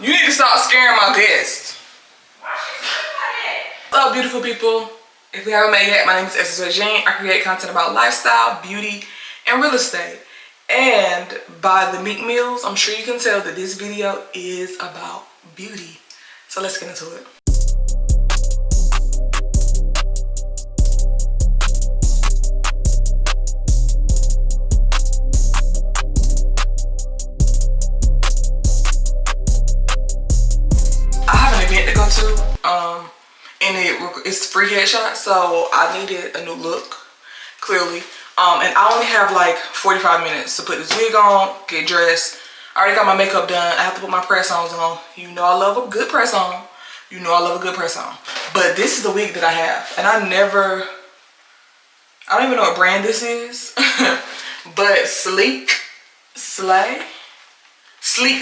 You need to stop scaring my guests. What's up, beautiful people? If you haven't met yet, my name is Essencereigene. I create content about lifestyle, beauty, and real estate. And by the meat meals, I'm sure you can tell that this video is about beauty. So let's get into it. I have an event to go to, and it's free headshot, so I needed a new look, clearly. And I only have like 45 minutes to put this wig on, get dressed. I already got my makeup done. I have to put my press-ons on. You know I love a good press-on. You know I love a good press-on. But this is the wig that I have. And I don't even know what brand this is. But Sleek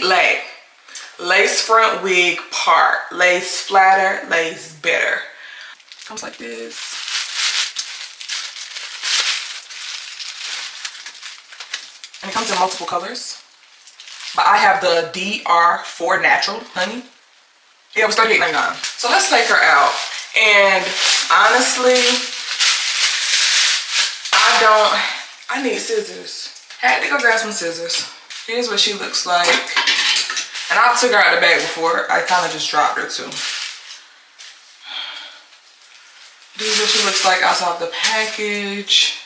Lay. Lace front wig part. Lace flatter, lace better. Comes like this. And it comes in multiple colors. But I have the DR4 Natural, honey. Yeah, it was $38.99. So let's take her out. And honestly, I need scissors. Had to go grab some scissors. Here's what she looks like. And I took her out of the bag before. I kind of just dropped her too. This is what she looks like outside of the package.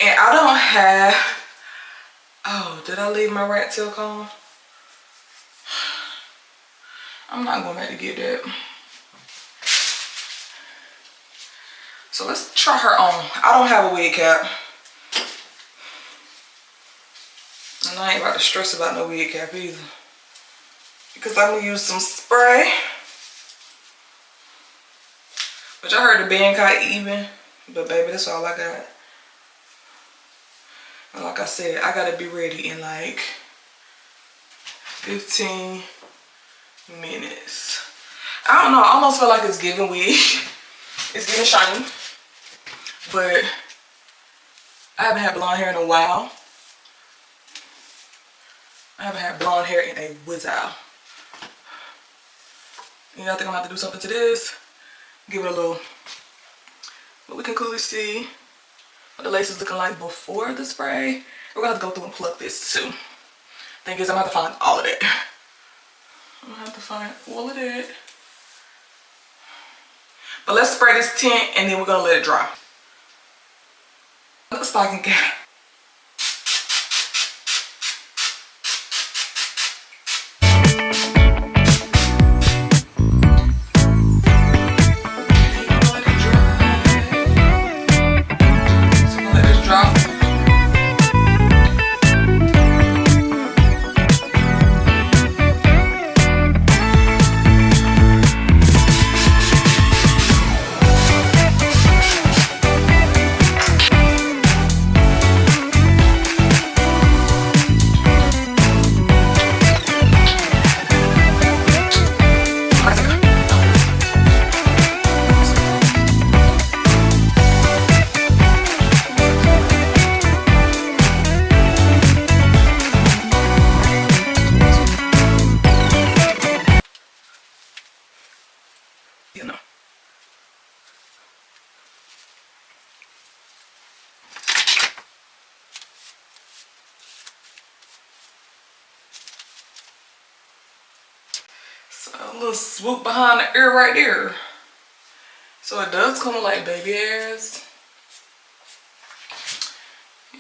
And I don't have... Oh, did I leave my rat tail comb? I'm not going back to get that. So let's try her on. I don't have a wig cap. And I ain't about to stress about no wig cap either. Because I'm going to use some spray. Which I heard the band got even. But baby, that's all I got. And like I said, I got to be ready in like 15 minutes. I don't know. I almost feel like it's giving wig. It's getting shiny. But I haven't had blonde hair in a while. I haven't had blonde hair in a while. You know, I think I'm gonna have to do something to this. Give it a little. But we can clearly see what the lace is looking like before the spray. We're gonna have to go through and pluck this too. Thing is, I'm gonna have to find all of it. I'm gonna have to find all of it. But let's spray this tint and then we're gonna let it dry. Look at the stocking cap. You know. So a little swoop behind the ear right there. So it does come with like baby hairs.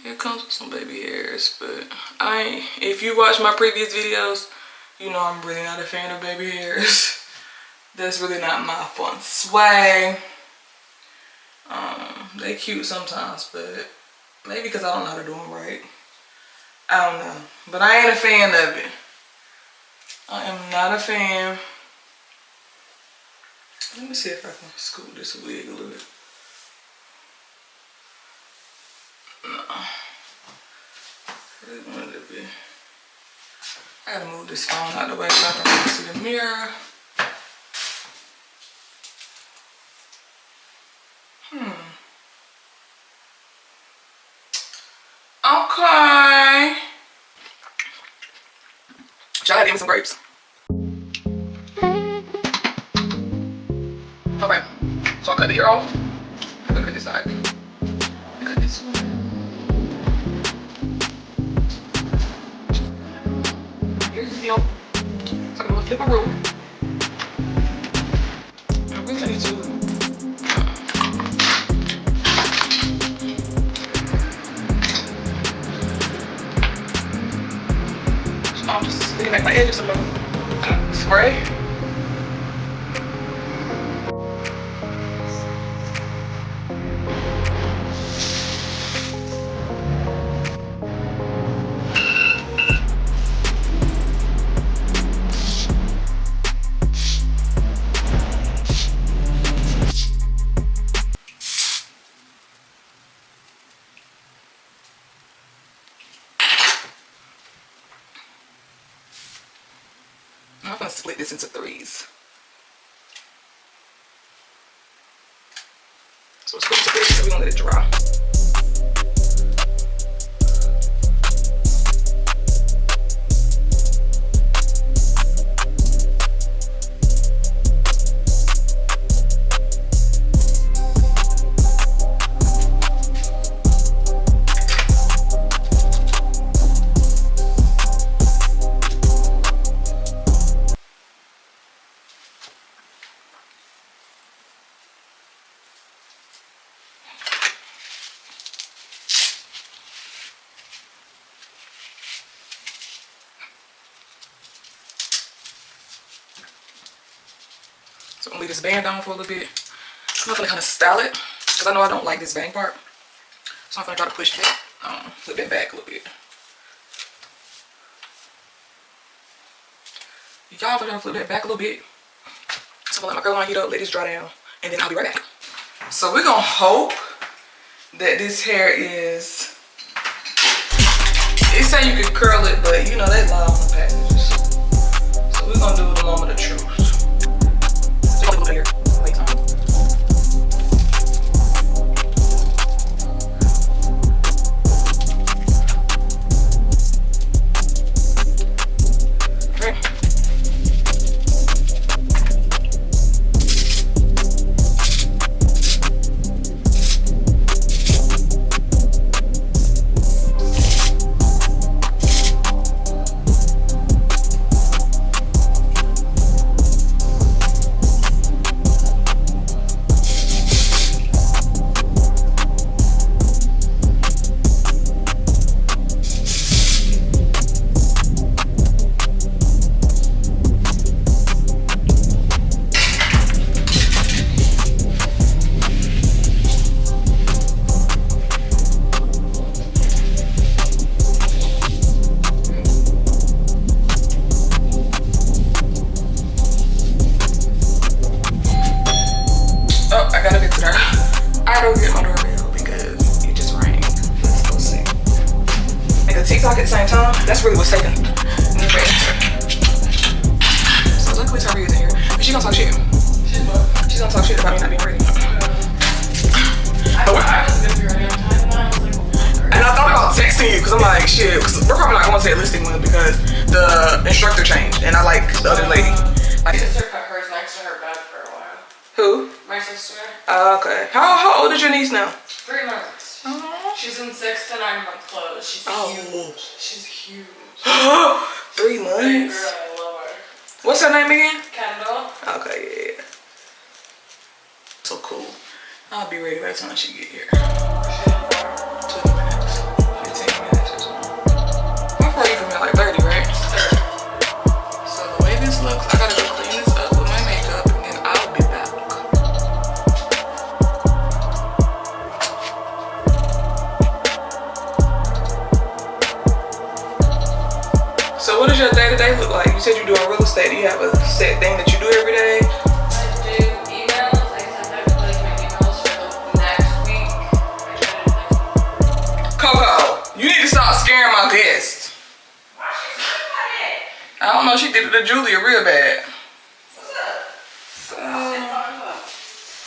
It comes with some baby hairs, but if you watch my previous videos, you know I'm really not a fan of baby hairs. That's really not my fun swag. They cute sometimes, but maybe because I don't know how to do them right. I don't know. But I ain't a fan of it. I am not a fan. Let me see if I can scoop this wig a little bit. No. I really wanted to be. I gotta move this phone out of the way so I can really see the mirror. Okay. Y'all gotta give me some grapes. Cut the ear off. Look at this side. Look at this one. Here's the deal. So I'm gonna flip my room. I really need to. So I'm just cleaning back my edges a little. Spray. I'm gonna split this into 3s. So it's going to 3s, so we're gonna let it dry. So I'm gonna leave this band on for a little bit. I'm not gonna kind of style it because I know I don't like this bang part. So I'm gonna try to push it, flip it back a little bit. Y'all gonna flip that back a little bit. So I'm gonna let my curl line heat up, let this dry down, and then I'll be right back. So we're gonna hope that this hair is. It say you can curl it, but you know they lie on the packages. So we're gonna do the moment of truth. Here. Wait, okay. TikTok at the same time. That's really what's taking me for answer. So luckily Taria's in here. But she's gonna talk shit. She's gonna talk shit about me not being ready. I was gonna be ready on time and I thought about texting you because I'm like, shit, cause we're probably not going to realistic one because the instructor changed and I like the other lady. My sister cut hers next to her bed for a while. Who? My sister. Oh, okay. How old is your niece now? 3 months. She's in 6 to 9 month clothes. She's huge. She's huge. 3 months? Big girl, I love her. What's her name again? Kendall. Okay, yeah. So cool. I'll be ready by the time she get here. 20 minutes. 15 minutes or something. How far are you from here? Like 30, right? 30. So the way this looks, I gotta go clean this up with my makeup and then I'll be back. So what does your day-to-day look like? You said you're doing real estate. Do you have a set thing that you do every day? I do emails. I syntheticwig my emails for the next week. I try to Coco, you need to stop scaring my guests. Why she said that? I don't know, she did it to Julia real bad.